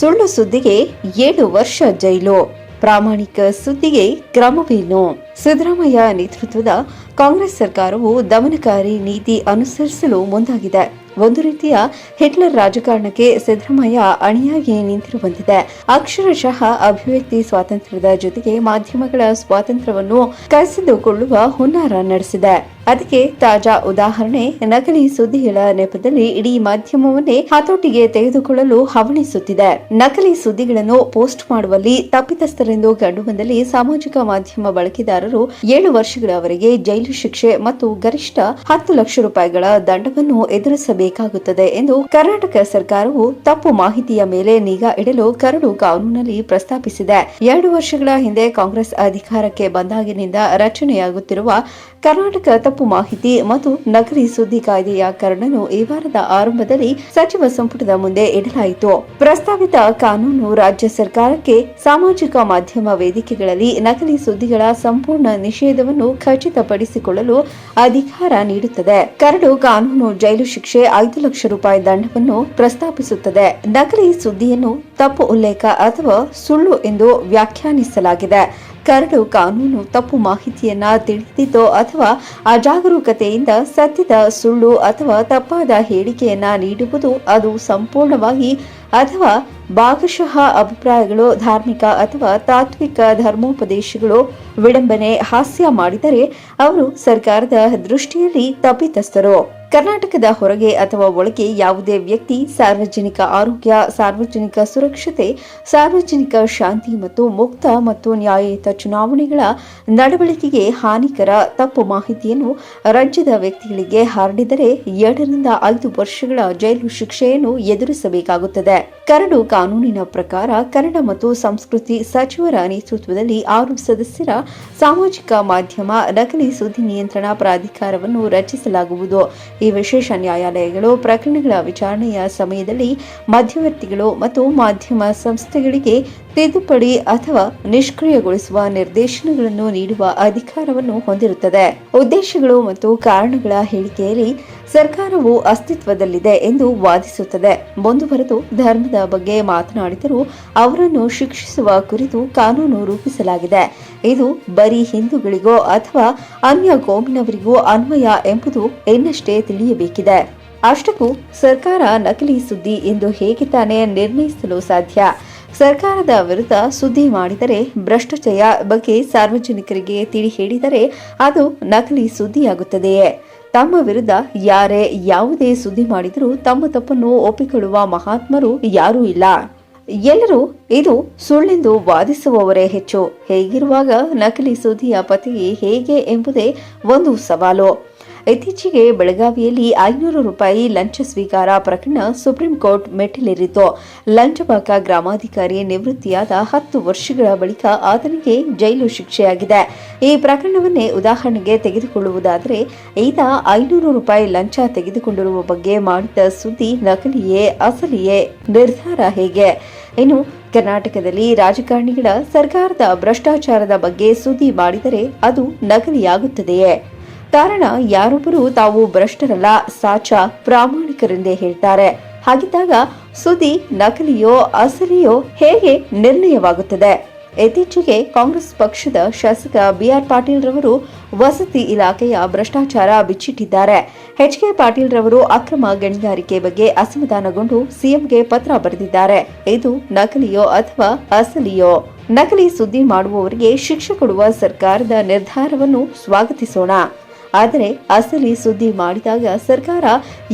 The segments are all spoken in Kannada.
ಸುಳ್ಳು ಸುದ್ದಿಗೆ 7 ವರ್ಷ ಜೈಲು, ಪ್ರಾಮಾಣಿಕ ಸುದ್ದಿಗೆ ಕ್ರಮವೇನು? ಸಿದ್ದರಾಮಯ್ಯ ನೇತೃತ್ವದ ಕಾಂಗ್ರೆಸ್ ಸರ್ಕಾರವು ದಮನಕಾರಿ ನೀತಿ ಅನುಸರಿಸಲು ಮುಂದಾಗಿದೆ. ಒಂದು ರೀತಿಯ ಹಿಟ್ಲರ್ ರಾಜಕಾರಣಕ್ಕೆ ಸಿದ್ದರಾಮಯ್ಯ ಅಣಿಯಾಗಿ ನಿಂತಿರುವಂತಿದೆ. ಅಕ್ಷರಶಃ ಅಭಿವ್ಯಕ್ತಿ ಸ್ವಾತಂತ್ರ್ಯದ ಜೊತೆಗೆ ಮಾಧ್ಯಮಗಳ ಸ್ವಾತಂತ್ರ್ಯವನ್ನು ಕಸಿದುಕೊಳ್ಳುವ ಹುನ್ನಾರ ನಡೆಸಿದೆ. ಅದಕ್ಕೆ ತಾಜಾ ಉದಾಹರಣೆ ನಕಲಿ ಸುದ್ದಿಗಳ ನೆಪದಲ್ಲಿ ಇಡೀ ಮಾಧ್ಯಮವನ್ನೇ ಹತೋಟಿಗೆ ತೆಗೆದುಕೊಳ್ಳಲು ಹವಣಿಸುತ್ತಿದೆ. ನಕಲಿ ಸುದ್ದಿಗಳನ್ನು ಪೋಸ್ಟ್ ಮಾಡುವಲ್ಲಿ ತಪ್ಪಿತಸ್ಥರೆಂದು ಕಂಡುಬಂದಲ್ಲಿ ಸಾಮಾಜಿಕ ಮಾಧ್ಯಮ ಬಳಕೆದಾರರು 7 ವರ್ಷಗಳವರೆಗೆ ಜೈಲು ಶಿಕ್ಷೆ ಮತ್ತು ಗರಿಷ್ಠ 10 ಲಕ್ಷ ರೂಪಾಯಿಗಳ ದಂಡವನ್ನು ಎದುರಿಸಬೇಕಾಗುತ್ತದೆ ಎಂದು ಕರ್ನಾಟಕ ಸರ್ಕಾರವು ತಪ್ಪು ಮಾಹಿತಿಯ ಮೇಲೆ ನಿಗಾ ಇಡಲು ಕರಡು ಕಾನೂನಿನಲ್ಲಿ ಪ್ರಸ್ತಾಪಿಸಿದೆ. 2 ವರ್ಷಗಳ ಹಿಂದೆ ಕಾಂಗ್ರೆಸ್ ಅಧಿಕಾರಕ್ಕೆ ಬಂದಾಗಿನಿಂದ ರಚನೆಯಾಗುತ್ತಿರುವ ಕರ್ನಾಟಕ ತಪ್ಪು ಮಾಹಿತಿ ಮತ್ತು ನಕಲಿ ಸುದ್ದಿ ಕಾಯ್ದೆಯ ಕರಡನ್ನು ಈ ವಾರದ ಆರಂಭದಲ್ಲಿ ಸಚಿವ ಸಂಪುಟದ ಮುಂದೆ ಇಡಲಾಯಿತು. ಪ್ರಸ್ತಾವಿತ ಕಾನೂನು ರಾಜ್ಯ ಸರ್ಕಾರಕ್ಕೆ ಸಾಮಾಜಿಕ ಮಾಧ್ಯಮ ವೇದಿಕೆಗಳಲ್ಲಿ ನಕಲಿ ಸುದ್ದಿಗಳ ಸಂಪೂರ್ಣ ನಿಷೇಧವನ್ನು ಖಚಿತಪಡಿಸಿಕೊಳ್ಳಲು ಅಧಿಕಾರ ನೀಡುತ್ತದೆ. ಕರಡು ಕಾನೂನು ಜೈಲು ಶಿಕ್ಷೆ 5 ಲಕ್ಷ ರೂಪಾಯಿ ದಂಡವನ್ನು ಪ್ರಸ್ತಾಪಿಸುತ್ತದೆ. ನಕಲಿ ಸುದ್ದಿಯನ್ನು ತಪ್ಪು ಉಲ್ಲೇಖ ಅಥವಾ ಸುಳ್ಳು ಎಂದು ವ್ಯಾಖ್ಯಾನಿಸಲಾಗಿದೆ. ಕರಡು ಕಾನೂನು ತಪ್ಪು ಮಾಹಿತಿಯನ್ನ ತಿಳಿದಿದ್ದೋ ಅಥವಾ ಅಜಾಗರೂಕತೆಯಿಂದ ಸತ್ಯದ ಸುಳ್ಳು ಅಥವಾ ತಪ್ಪಾದ ಹೇಳಿಕೆಯನ್ನ ನೀಡುವುದು, ಅದು ಸಂಪೂರ್ಣವಾಗಿ ಅಥವಾ ಭಾಗಶಃ ಅಭಿಪ್ರಾಯಗಳು, ಧಾರ್ಮಿಕ ಅಥವಾ ತಾತ್ವಿಕ ಧರ್ಮೋಪದೇಶಗಳು, ವಿಡಂಬನೆ, ಹಾಸ್ಯ ಮಾಡಿದರೆ ಅವರು ಸರ್ಕಾರದ ದೃಷ್ಟಿಯಲ್ಲಿ ತಪ್ಪಿತಸ್ಥರು. ಕರ್ನಾಟಕದ ಹೊರಗೆ ಅಥವಾ ಒಳಗೆ ಯಾವುದೇ ವ್ಯಕ್ತಿ ಸಾರ್ವಜನಿಕ ಆರೋಗ್ಯ, ಸಾರ್ವಜನಿಕ ಸುರಕ್ಷತೆ, ಸಾರ್ವಜನಿಕ ಶಾಂತಿ ಮತ್ತು ಮುಕ್ತ ಮತ್ತು ನ್ಯಾಯಯುತ ಚುನಾವಣೆಗಳ ನಡವಳಿಕೆಗೆ ಹಾನಿಕರ ತಪ್ಪು ಮಾಹಿತಿಯನ್ನು ರಾಜ್ಯದ ವ್ಯಕ್ತಿಗಳಿಗೆ ಹರಡಿದರೆ 2 ರಿಂದ 5 ವರ್ಷಗಳ ಜೈಲು ಶಿಕ್ಷೆಯನ್ನು ಎದುರಿಸಬೇಕಾಗುತ್ತದೆ. ಕರಡು ಕಾನೂನಿನ ಪ್ರಕಾರ ಕನ್ನಡ ಮತ್ತು ಸಂಸ್ಕೃತಿ ಸಚಿವರ ನೇತೃತ್ವದಲ್ಲಿ 6 ಸದಸ್ಯರ ಸಾಮಾಜಿಕ ಮಾಧ್ಯಮ ನಕಲಿ ಸುದ್ದಿ ನಿಯಂತ್ರಣ ಪ್ರಾಧಿಕಾರವನ್ನು ರಚಿಸಲಾಗುವುದು. ಈ ವಿಶೇಷ ನ್ಯಾಯಾಲಯಗಳು ಪ್ರಕರಣಗಳ ವಿಚಾರಣೆಯ ಸಮಯದಲ್ಲಿ ಮಧ್ಯವರ್ತಿಗಳು ಮತ್ತು ಮಾಧ್ಯಮ ಸಂಸ್ಥೆಗಳಿಗೆ ತಿದ್ದುಪಡಿ ಅಥವಾ ನಿಷ್ಕ್ರಿಯಗೊಳಿಸುವ ನಿರ್ದೇಶನಗಳನ್ನು ನೀಡುವ ಅಧಿಕಾರವನ್ನು ಹೊಂದಿರುತ್ತದೆ. ಉದ್ದೇಶಗಳು ಮತ್ತು ಕಾರಣಗಳ ಹೇಳಿಕೆಯಲ್ಲಿ ಸರ್ಕಾರವು ಅಸ್ತಿತ್ವದಲ್ಲಿದೆ ಎಂದು ವಾದಿಸುತ್ತದೆ. ಮುಂದುವರೆದು ಧರ್ಮದ ಬಗ್ಗೆ ಮಾತನಾಡಿದರೂ ಅವರನ್ನು ಶಿಕ್ಷಿಸುವ ಕುರಿತು ಕಾನೂನು ರೂಪಿಸಲಾಗಿದೆ. ಇದು ಬರೀ ಹಿಂದೂಗಳಿಗೋ ಅಥವಾ ಅನ್ಯ ಕೋಮಿನವರಿಗೂ ಅನ್ವಯ ಎಂಬುದು ಇನ್ನಷ್ಟೇ ತಿಳಿಯಬೇಕಿದೆ. ಅಷ್ಟಕ್ಕೂ ಸರ್ಕಾರ ನಕಲಿ ಸುದ್ದಿ ಎಂದು ಹೇಗೆ ತಾನೇ ನಿರ್ಣಯಿಸಲು ಸಾಧ್ಯ? ಸರ್ಕಾರದ ವಿರುದ್ಧ ಸುದ್ದಿ ಮಾಡಿದರೆ, ಭ್ರಷ್ಟಾಚಾರ ಬಗ್ಗೆ ಸಾರ್ವಜನಿಕರಿಗೆ ತಿಳಿ ಹೇಳಿದರೆ ಅದು ನಕಲಿ ಸುದ್ದಿಯಾಗುತ್ತದೆಯೇ? ತಮ್ಮ ವಿರುದ್ಧ ಯಾರೇ ಯಾವುದೇ ಸುದ್ದಿ ಮಾಡಿದರೂ ತಮ್ಮ ತಪ್ಪನ್ನು ಒಪ್ಪಿಕೊಳ್ಳುವ ಮಹಾತ್ಮರು ಯಾರೂ ಇಲ್ಲ. ಎಲ್ಲರೂ ಇದು ಸುಳ್ಳೆಂದು ವಾದಿಸುವವರೇ ಹೆಚ್ಚು. ಹೇಗಿರುವಾಗ ನಕಲಿ ಸುದ್ದಿಯ ಪತ್ತೆ ಹೇಗೆ ಎಂಬುದೇ ಒಂದು ಸವಾಲು. ಇತ್ತೀಚೆಗೆ ಬೆಳಗಾವಿಯಲ್ಲಿ 500 ರೂಪಾಯಿ ಲಂಚ ಸ್ವೀಕಾರ ಪ್ರಕರಣ ಸುಪ್ರೀಂ ಕೋರ್ಟ್ ಮೆಟ್ಟಿಲೇರಿತು. ಲಂಚಬಾಕ ಗ್ರಾಮಾಧಿಕಾರಿ ನಿವೃತ್ತಿಯಾದ 10 ವರ್ಷಗಳ ಬಳಿಕ ಆತನಿಗೆ ಜೈಲು ಶಿಕ್ಷೆಯಾಗಿದೆ. ಈ ಪ್ರಕರಣವನ್ನೇ ಉದಾಹರಣೆಗೆ ತೆಗೆದುಕೊಳ್ಳುವುದಾದರೆ, ಈತ 500 ರೂಪಾಯಿ ಲಂಚ ತೆಗೆದುಕೊಂಡಿರುವ ಬಗ್ಗೆ ಮಾಡಿದ ಸುದ್ದಿ ನಕಲಿಯೇ ಅಸಲಿಯೇ ನಿರ್ಧಾರ ಹೇಗೆ? ಇನ್ನು ಕರ್ನಾಟಕದಲ್ಲಿ ರಾಜಕಾರಣಿಗಳ ಸರ್ಕಾರದ ಭ್ರಷ್ಟಾಚಾರದ ಬಗ್ಗೆ ಸುದ್ದಿ ಮಾಡಿದರೆ ಅದು ನಕಲಿಯಾಗುತ್ತದೆಯೇ? ಕಾರಣ, ಯಾರೊಬ್ಬರು ತಾವು ಭ್ರಷ್ಟರಲ್ಲ, ಸಾಚ, ಪ್ರಾಮಾಣಿಕರೆಂದೇ ಹೇಳ್ತಾರೆ. ಹಾಗಿದ್ದಾಗ ಸುದ್ದಿ ನಕಲಿಯೋ ಅಸಲಿಯೋ ಹೇಗೆ ನಿರ್ಣಯವಾಗುತ್ತದೆ? ಇತ್ತೀಚೆಗೆ ಕಾಂಗ್ರೆಸ್ ಪಕ್ಷದ ಶಾಸಕ ಬಿಆರ್ ಪಾಟೀಲ್ ರವರು ವಸತಿ ಇಲಾಖೆಯ ಭ್ರಷ್ಟಾಚಾರ ಬಿಚ್ಚಿಟ್ಟಿದ್ದಾರೆ. ಎಚ್.ಕೆ. ಪಾಟೀಲ್ ರವರು ಅಕ್ರಮ ಗಣಿಗಾರಿಕೆ ಬಗ್ಗೆ ಅಸಮಾಧಾನಗೊಂಡು ಸಿಎಂಗೆ ಪತ್ರ ಬರೆದಿದ್ದಾರೆ. ಇದು ನಕಲಿಯೋ ಅಥವಾ ಅಸಲಿಯೋ? ನಕಲಿ ಸುದ್ದಿ ಮಾಡುವವರಿಗೆ ಶಿಕ್ಷೆ ಕೊಡುವ ಸರ್ಕಾರದ ನಿರ್ಧಾರವನ್ನು ಸ್ವಾಗತಿಸೋಣ. ಆದರೆ ಅಸಲಿ ಸುದ್ದಿ ಮಾಡಿದಾಗ ಸರ್ಕಾರ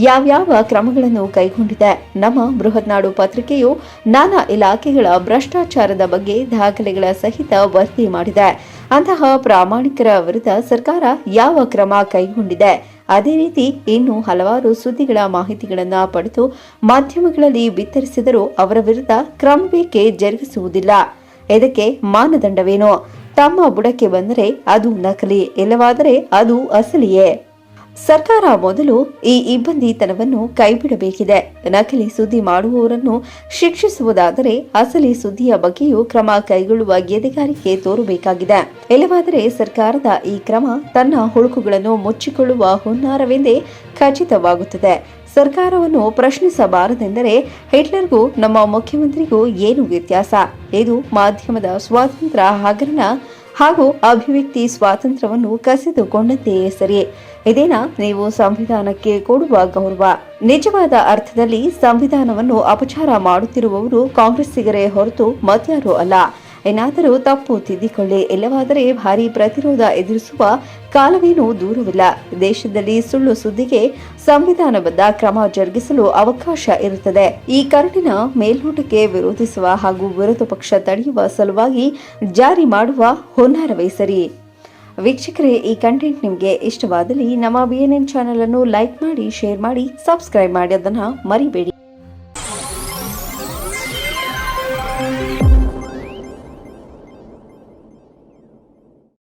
ಯಾವ್ಯಾವ ಕ್ರಮಗಳನ್ನು ಕೈಗೊಂಡಿದೆ? ನಮ್ಮ ಬೃಹತ್ನಾಡು ಪತ್ರಿಕೆಯು ನಾನಾ ಇಲಾಖೆಗಳ ಭ್ರಷ್ಟಾಚಾರದ ಬಗ್ಗೆ ದಾಖಲೆಗಳ ಸಹಿತ ವರದಿ ಮಾಡಿದೆ. ಅಂತಹ ಪ್ರಾಮಾಣಿಕರ ವಿರುದ್ಧ ಸರ್ಕಾರ ಯಾವ ಕ್ರಮ ಕೈಗೊಂಡಿದೆ? ಅದೇ ರೀತಿ ಇನ್ನೂ ಹಲವಾರು ಸುದ್ದಿಗಳ ಮಾಹಿತಿಗಳನ್ನು ಪಡೆದು ಮಾಧ್ಯಮಗಳಲ್ಲಿ ಬಿತ್ತರಿಸಿದರೂ ಅವರ ವಿರುದ್ಧ ಕ್ರಮವೇಕೆ ಜರುಗಿಸುವುದಿಲ್ಲ? ಇದಕ್ಕೆ ಮಾನದಂಡವೇನು? ತಮ್ಮ ಬುಡಕ್ಕೆ ಬಂದರೆ ಅದು ನಕಲಿ, ಇಲ್ಲವಾದರೆ ಅದು ಅಸಲಿಯೇ? ಸರ್ಕಾರ ಮೊದಲು ಈ ಇಬ್ಬಂದಿತನವನ್ನು ಕೈಬಿಡಬೇಕಿದೆ. ನಕಲಿ ಸುದ್ದಿ ಮಾಡುವವರನ್ನು ಶಿಕ್ಷಿಸುವುದಾದರೆ ಅಸಲಿ ಸುದ್ದಿಯ ಬಗ್ಗೆಯೂ ಕ್ರಮ ಕೈಗೊಳ್ಳುವ ಎದೆಗಾರಿಕೆ ತೋರಬೇಕಾಗಿದೆ. ಇಲ್ಲವಾದರೆ ಸರ್ಕಾರದ ಈ ಕ್ರಮ ತನ್ನ ಹುಳುಕುಗಳನ್ನು ಮುಚ್ಚಿಕೊಳ್ಳುವ ಹುನ್ನಾರವೆಂದೇ ಖಚಿತವಾಗುತ್ತದೆ. ಸರ್ಕಾರವನ್ನು ಪ್ರಶ್ನಿಸಬಾರದೆಂದರೆ ಹಿಟ್ಲರ್ಗೂ ನಮ್ಮ ಮುಖ್ಯಮಂತ್ರಿಗೂ ಏನು ವ್ಯತ್ಯಾಸ? ಇದು ಮಾಧ್ಯಮದ ಸ್ವಾತಂತ್ರ್ಯ ಹಗರಣ ಹಾಗೂ ಅಭಿವ್ಯಕ್ತಿ ಸ್ವಾತಂತ್ರ್ಯವನ್ನು ಕಸಿದುಕೊಂಡಂತೆಯೇ ಸರಿ. ಇದೇನಾ ನೀವು ಸಂವಿಧಾನಕ್ಕೆ ಕೊಡುವ ಗೌರವ? ನಿಜವಾದ ಅರ್ಥದಲ್ಲಿ ಸಂವಿಧಾನವನ್ನು ಅಪಚಾರ ಮಾಡುತ್ತಿರುವವರು ಕಾಂಗ್ರೆಸ್ಸಿಗರೇ ಹೊರತು ಮತ್ಯಾರೂ ಅಲ್ಲ. ಏನಾದರೂ ತಪ್ಪು ತಿದ್ದಿಕೊಳ್ಳಿ, ಇಲ್ಲವಾದರೆ ಭಾರೀ ಪ್ರತಿರೋಧ ಎದುರಿಸುವ ಕಾಲವೇನೂ ದೂರವಿಲ್ಲ. ದೇಶದಲ್ಲಿ ಸುಳ್ಳು ಸುದ್ದಿಗೆ ಸಂವಿಧಾನಬದ್ಧ ಕ್ರಮ ಜರುಗಿಸಲು ಅವಕಾಶ ಇರುತ್ತದೆ. ಈ ಕರಡಿನ ಮೇಲ್ನೋಟಕ್ಕೆ ವಿರೋಧಿಸುವ ಹಾಗೂ ವಿರೋಧ ಪಕ್ಷ ತಡೆಯುವ ಸಲುವಾಗಿ ಜಾರಿ ಮಾಡುವ ಹುನ್ನಾರವೇ ಸರಿ. ವೀಕ್ಷಕರೇ, ಈ ಕಂಟೆಂಟ್ ನಿಮಗೆ ಇಷ್ಟವಾದಲ್ಲಿ ನಮ್ಮ BNN ಚಾನೆಲ್ ಅನ್ನು ಲೈಕ್ ಮಾಡಿ, ಶೇರ್ ಮಾಡಿ, ಸಬ್ಸ್ಕ್ರೈಬ್ ಮಾಡಿ, ಅದನ್ನು ಮರಿಬೇಡಿ.